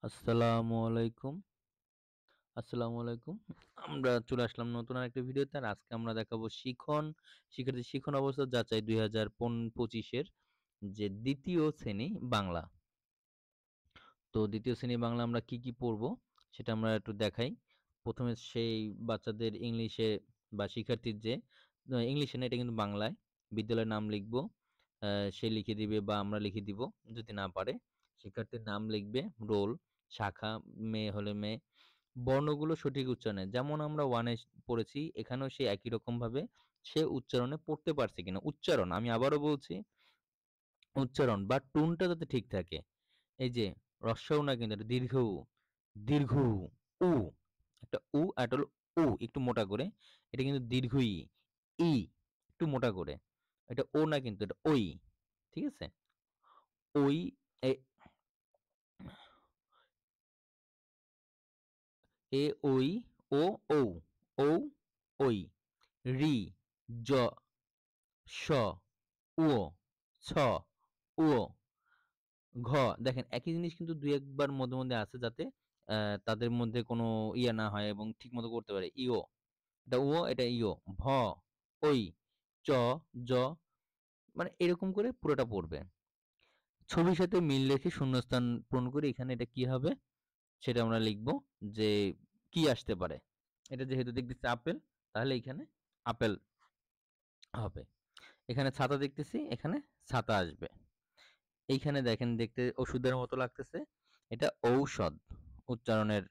আসসালামু আলাইকুম। আসসালামু আলাইকুম। আমরা চলে আসলাম নতুন আরেকটা ভিডিওতে। আর আজকে আমরা দেখাবো শিক্ষার্থীর শিখন অবস্থা যাচাই ২০২৫ এর যে ২য় শ্রেণী বাংলা। তো ২য় শ্রেণী বাংলা আমরা কি পড়বো সেটা আমরা একটু দেখাই। ১ম এ সেই বাচ্চাদের ইংলিশে বা শিক্ষার্থীর যে ইংলিশে না, এটা কিন্তু বাংলায় বিদ্যালয়ের নাম লিখবো। সে লিখে দিবে বা আমরা লিখে দিব। যদি না পারে শিক্ষার্থীর নাম লিখবে, রোল, শাখা, মেয়ে হলে মেয়ে, বর্ণগুলো সঠিক উচ্চারণে, যেমন আমরা 1 এ পড়েছি এখানেও সে একই রকমভাবে সে উচ্চারণে পড়তে পারছে কিনা। উচ্চারণ, আমি আবারও বলছি, উচ্চারণ বা টোনটা যাতে ঠিক থাকে। এই যে রস্যও না, কিন্তু এটা দীর্ঘ উ, দীর্ঘ উ, উ, একটা উ আর একটা হলো উ একটু মোটা করে। এটা কিন্তু দীর্ঘ ই, ই একটু মোটা করে। এটা ও না, কিন্তু এটা ওই। ঠিক আছে? ওই, এ এ ওই, ও ঔ, ঔ ওই, রি, জ, স, উ, ছ, উ, ঘ। দেখেন একই জিনিস কিন্তু ২-১ বার মধ্যে আছে, যাতে তাদের মধ্যে কোনো ইয়ে না হয় এবং ঠিকমতো করতে পারে। ইও, এটা ও, এটা ইও। ভ, ওই, চ, জ, মানে এরকম করে পুরোটা পড়বে। ছবির সাথে মিল রেখে শূন্যস্থান পূরণ করে এখানে এটা কি হবে সেটা আমরা লিখব, যে কি আসতে পারে। এটা যেহেতু দেখতেছি আপেল, তাহলে এখানে আপেল হবে। এখানে ছাতা দেখতেছি, এখানে ছাতা আসবে। এইখানে দেখেন দেখতে ওষুধের মতো লাগতেছে, এটা ঔষধ উচ্চারণের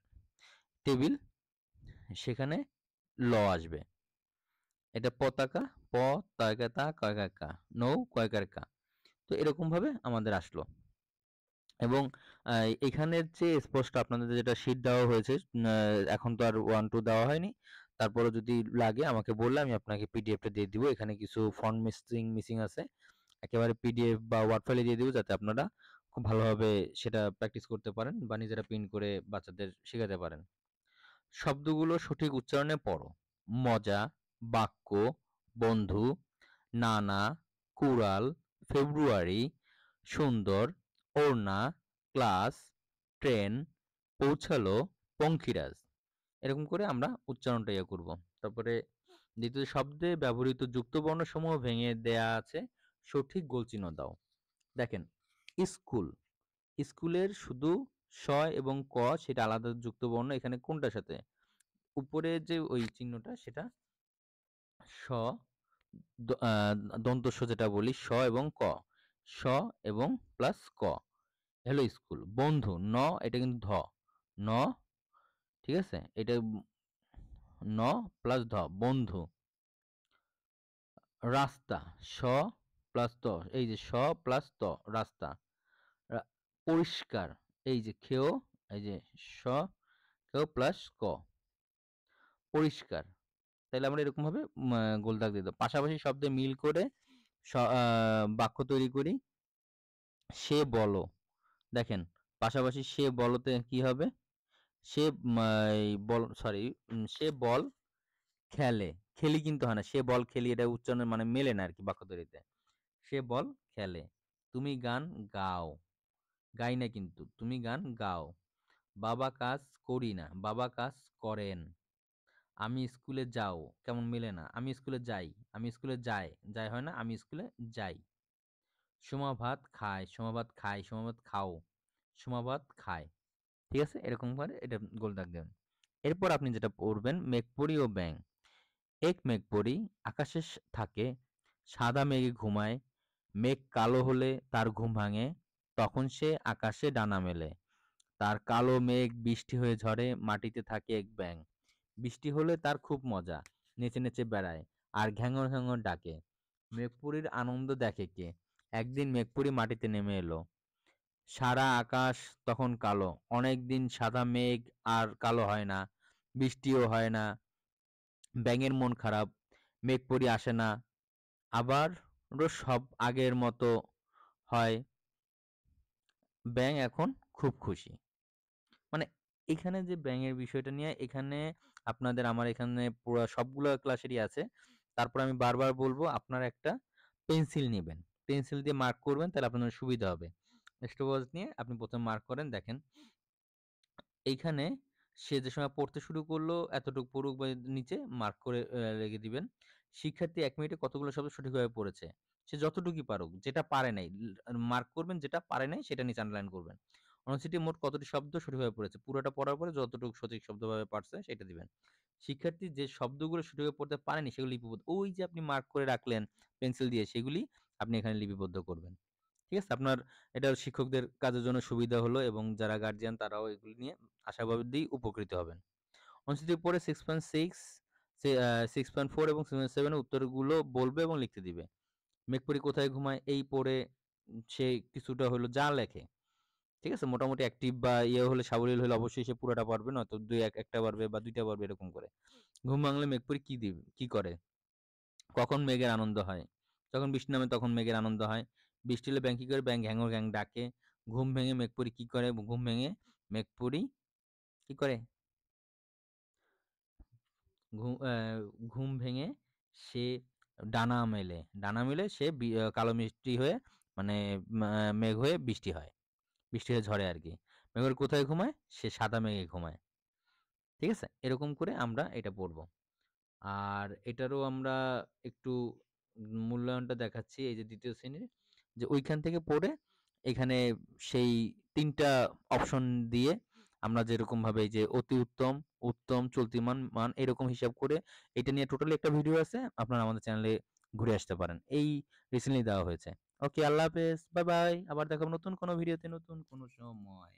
টেবিল, সেখানে ল আসবে। এটা পতাকা, প, তয়কা তা, কয়কা কা, নৌ, কয়কার কা। তো এরকম ভাবে আমাদের আসলো। এবং এখানের যে স্পষ্ট আপনাদের যেটা শীট দেওয়া হয়েছে, এখন তো আর 1-2 দেওয়া হয়নি। তারপরে যদি লাগে আমাকে বললে আমি আপনাকে পিডিএফটা দিয়ে দিব। এখানে কিছু ফন্ট মিসিং আছে। একেবারে পিডিএফ বা ওয়ার্ড ফাইলে দিয়ে দিব, যাতে আপনারা খুব ভালোভাবে সেটা প্র্যাকটিস করতে পারেন বা নিজেরা প্রিন্ট করে বাচ্চাদের শেখাতে পারেন। শব্দগুলো সঠিক উচ্চারণে পড়ো। মজা, বাক্য, বন্ধু, নানা, কুড়াল, ফেব্রুয়ারি, সুন্দর, ওড়না, ক্লাস, ট্রেন, পৌঁছালো, পঙ্খিরাজ। এরকম করে আমরা উচ্চারণটা ইয়ে করব। তারপরে দ্বিতীয় শব্দে ব্যবহৃত যুক্তবর্ণসমূহ ভেঙে দেয়া আছে, সঠিক গোলচিহ্ন দাও। দেখেন, স্কুল, স্কুলের শুধু স এবং ক সেটা আলাদা যুক্তবর্ণ। এখানে কোনটার সাথে উপরে যে ওই চিহ্নটা সেটা স, দন্ত স যেটা বলি, স এবং ক, স এবং প্লাস ক, হ্যালো স্কুল। বন্ধু, ন, এটা কিন্তু ধ, ন, ঠিক আছে? এটা ন প্লাস ধ, বন্ধু। রাস্তা, স প্লাস ত, এই যে স প্লাস ত, রাস্তা। পরিষ্কার, এই যে খেও, এই যে স, খেও প্লাস ক, পরিষ্কার। তাইলে আমরা এরকম ভাবে গোল দাগ দিয়ে দেব। পাশাপাশি শব্দে মিল করে বাক্য তৈরি করি। সে বলো, দেখেন পাশাপাশি সে বলতে কি হবে? সে বল, সরি, সে বল খেলে, খেলি কিন্তু হয় না, সে বল খেলি, এটা উচ্চারণের মানে মেলে না আরকি বাক্য তৈরিতে। সে বল খেলে। তুমি গান গাও, গাই না কিন্তু, তুমি গান গাও। বাবা কাজ করি না, বাবা কাজ করেন। আমি স্কুলে যাও, কেমন মেলে না, আমি স্কুলে যাই, আমি স্কুলে যাই, যাই হয় না, আমি স্কুলে যাই। সুমা ভাত খায়, সুমা ভাত খায়, সুমা ভাত খাও, সুমা ভাত খায়। ঠিক আছে? এরকম করে এটা গোল দাগ দেবেন। এরপর আপনি যেটা পড়বেন, মেঘপরি ও ব্যাঙ। এক মেঘপরি আকাশে থাকে, সাদা মেঘে ঘুমায়। মেঘ কালো হলে তার ঘুম ভাঙে, তখন সে আকাশে ডানা মেলে। তার কালো মেঘ বৃষ্টি হয়ে ঝরে, মাটিতে থাকে এক ব্যাঙ। বৃষ্টি হলে তার খুব মজা, নেচে নেচে বেড়ায় আর ঘ্যাঙর ঘ্যাঙর ডাকে। মেঘপুরীর আনন্দ দেখে কে? একদিন মেঘপুরী মাটিতে নেমে এলো। সারা আকাশ তখন কালো, অনেকদিন সাদা মেঘ আর কালো হয় না, বৃষ্টিও হয় না। ব্যাঙের মন খারাপ, মেঘপরি আসে না, আবার সব আগের মতো হয়। ব্যাঙ এখন খুব খুশি। মানে এখানে যে ব্যাঙের বিষয়টা নিয়ে, এখানে আপনাদের আমার এখানে পুরো সবগুলো ক্লাসেরই আছে। তারপর আমি বারবার বলবো, আপনারা একটা পেন্সিল নিবেন, পেন্সিল দিয়ে মার্ক করবেন, তাহলে আপনার সুবিধা হবে। স্টপওয়াচ নিয়ে আপনি প্রথমে মার্ক করেন, দেখেন এইখানে সে যে সময় পড়তে শুরু করলো এতটুকু পড়ুক বা নিচে মার্ক করে রেখে দিবেন। শিক্ষার্থী ১ মিনিটে কতগুলো শব্দ সঠিকভাবে পড়েছে। সে যতটুকুই পারুক, যেটা পারে নাই মার্ক করবেন, যেটা পারে নাই সেটা নিচে আন্ডারলাইন করবেন। অনুচ্ছেদটি মোট কতটি শব্দ সঠিকভাবে পড়েছে। পুরোটা পড়ার পরে যতটুকু সঠিক শব্দভাবে পারছে সেটা দিবেন। শিক্ষার্থী যে শব্দগুলো সঠিকভাবে পড়তে পারেনি সেগুলো লিপিবদ্ধ, ওই যে আপনি মার্ক করে রাখলেন পেন্সিল দিয়ে, সেগুলি আপনি এখানে লিপিবদ্ধ করবেন। ঠিক আছে? আপনার এটা শিক্ষকদের কাজের জন্য সুবিধা হলো এবং যারা গার্ডিয়ান তারাও এগুলি নিয়ে আশাবাদী উপকৃত হবেন। অনুচ্ছেদটির পরে 6.6 6.4 এবং 6.7 এর উত্তরগুলো বলবে এবং লিখতে দিবে। মেঘপরি কোথায় ঘুমায়? এই পড়ে সে কিছুটা হলো যা লেখে। ঠিক আছে? মোটামুটি অ্যাক্টিভ বা হলে সাবলীল হলে অবশ্যই সে পুরাটা পারবে, নয়তো ১টা পারবে বা ২টা পারবে এরকম করে। ঘুম ভাঙলে মেঘপরি কি করে? কখন মেঘের আনন্দ হয়? যখন বৃষ্টি নামে তখন মেঘের আনন্দ হয়। বৃষ্টি হলে ব্যাঙ কি করে? ব্যাঙ ঘ্যাঙর ঘ্যাং ডাকে। ঘুম ভেঙে মেঘপরি কি করে? ঘুম ভেঙে মেঘপরি কি করে? ঘুম অ্যা ঘুম ভেঙে সে ডানা মেলে। ডানা মেলে সে কালো মিষ্টি হয়ে মানে মেঘ হয়ে বৃষ্টি হয়। বৃষ্টি হয়ে ঝরে আরকি। মেঘের কোথায় ঘুমায়? সে সাদা মেঘে ঘুমায়। ঠিক আছে? এরকম করে আমরা এটা পড়ব। আর এটারও আমরা একটু মূল্যায়নটা দেখাচ্ছি এই যে ২য় শ্রেণীর, যে ওইখান থেকে পড়ে এখানে সেই ৩ টা অপশন দিয়ে আমরা যেরকমভাবে এই যে অতি উত্তম, উত্তম, চলতিমান, মান এরকম হিসাব করে এটা নিয়ে টোটালি একটা ভিডিও আছে। আপনারা আমাদের চ্যানেলে ঘুরে আসতে পারেন। এই রিসেন্টলি দেওয়া হয়েছে। ওকে, আল্লাহ হাফেজ। Bye, bye. আবার দেখা হবে নতুন কোনো ভিডিওতে নতুন কোনো সময়।